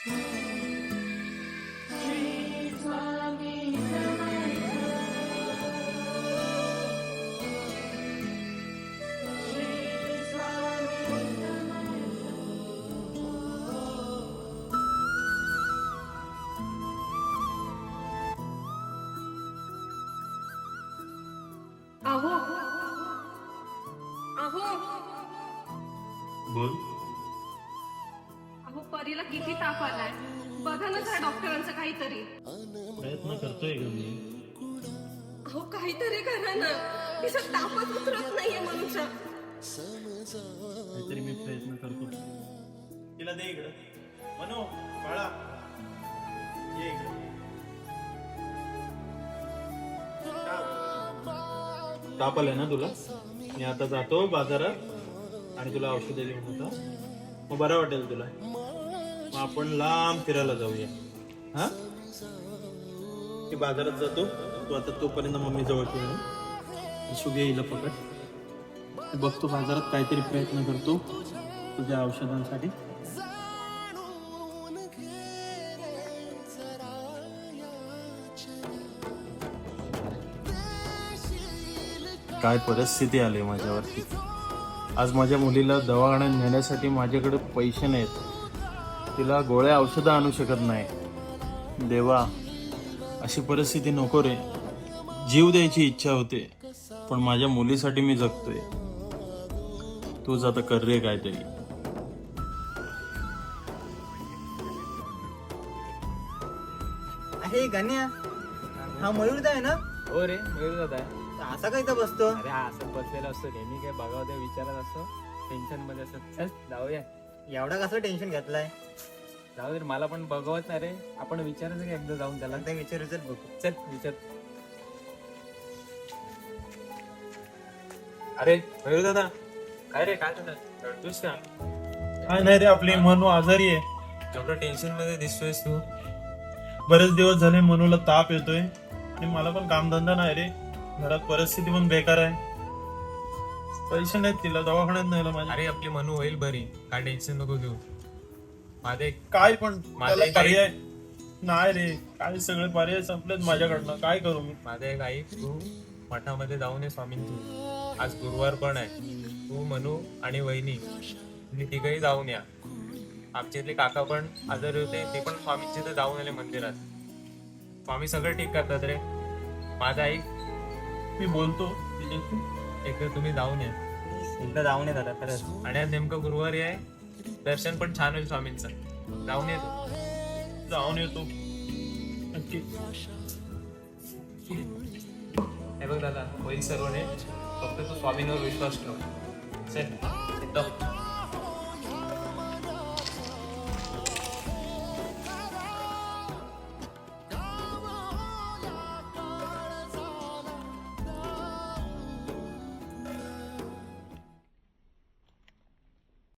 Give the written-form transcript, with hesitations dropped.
अहो अहो बोल. अहो परीला किती ताप आलाय, बघा ना त्या डॉक्टरांचं काहीतरी. प्रयत्न करतोय ग मी. अहो काहीतरी करा ना, तिचा तापच उतरत नाहीये मनुष्य. काहीतरी मी प्रयत्न करतो. तिला दे इकडं. मनू बाळा ये इकडं. ताप आलाय ना तुला? मी आता जातो बाजारात आणि तुला औषधं घेऊन येतो. मग बरं वाटेल तुला. मग आपण लांब फिरायला जाऊया. हा मी बाजारात जातो, तू आता तोपर्यंत मम्मी जवळ ठेव. शुभे येईल पकड. बघतो बाजारात काहीतरी प्रयत्न करतो तुझ्या औषधांसाठी. काय परिस्थिती आली माझ्यावरती. आज माझ्या मुलीला दवाखान्यात नेण्यासाठी माझ्याकडे पैसे नाहीत. तिला गोळ्या औषधं आणू शकत नाही. देवा, अशी परिस्थिती नको रे. जीव द्यायची इच्छा होते, पण माझ्या मुलीसाठी मी जगतोय. तूच आता कर रे काहीतरी. अरे गण्या, हा मयूरदा आहे ना? हो रे, मयूर दादा आहे. असा काय इथं बसतो? अरे हा असं बसलेला असतो नेहमी, काय बघावं ते विचारत असतो, टेन्शन मध्ये असतो. चल जाऊया. एवढा कसं टेन्शन घेतलाय? जाऊ दे, मला पण बघवत नाही रे. आपण विचारायचं की एकदा जाऊन त्याला. ते विचारू चल बघू. चल विचार. अरे मयूर दादा, काय रे, काय झालं? रडतोस का? काय नाही रे, आपली मनू आजारी आहे. एवढं टेन्शन मध्ये दिसतोयस तू. बरेच दिवस झाले मनूला ताप येतोय आणि मला पण कामधंदा नाही रे. घरात परिस्थिती पण बेकार आहे. पैसे नाहीत तिला दवाखान्यात न्यायला माझ्या. अरे आपली मनू होईल बरी, काय टेन्शन नको घेऊ. माझे काय पण माझे त्याला पर्याय नाही रे. काय सगळे पर्याय संपलेत माझ्याकडनं. काय करू मी? माझं एक ऐक, तू मठामध्ये जाऊन ये स्वामींची. आज गुरुवार पण आहे. तू मनू आणि वहिनी तुम्ही तिघही जाऊन या. आमच्या इथले काका पण आजारी होते, ते पण स्वामींचे इथे जाऊन आले मंदिरात. स्वामी सगळं ठीक करतात रे. माझं ऐक, मी बोलतो तिच्याशी. एकदा तुम्ही जाऊन या. एकदा जाऊन ये दादा खरंच. आणि आज नेमकं गुरुवारी आहे, दर्शन पण छान होईल स्वामींचं. जाऊन ये तू. जाऊन येतो नक्की. हे बघ दादा, होईल सर्व नीट. फक्त तू स्वामींवर विश्वास ठेव. चल, एकदम.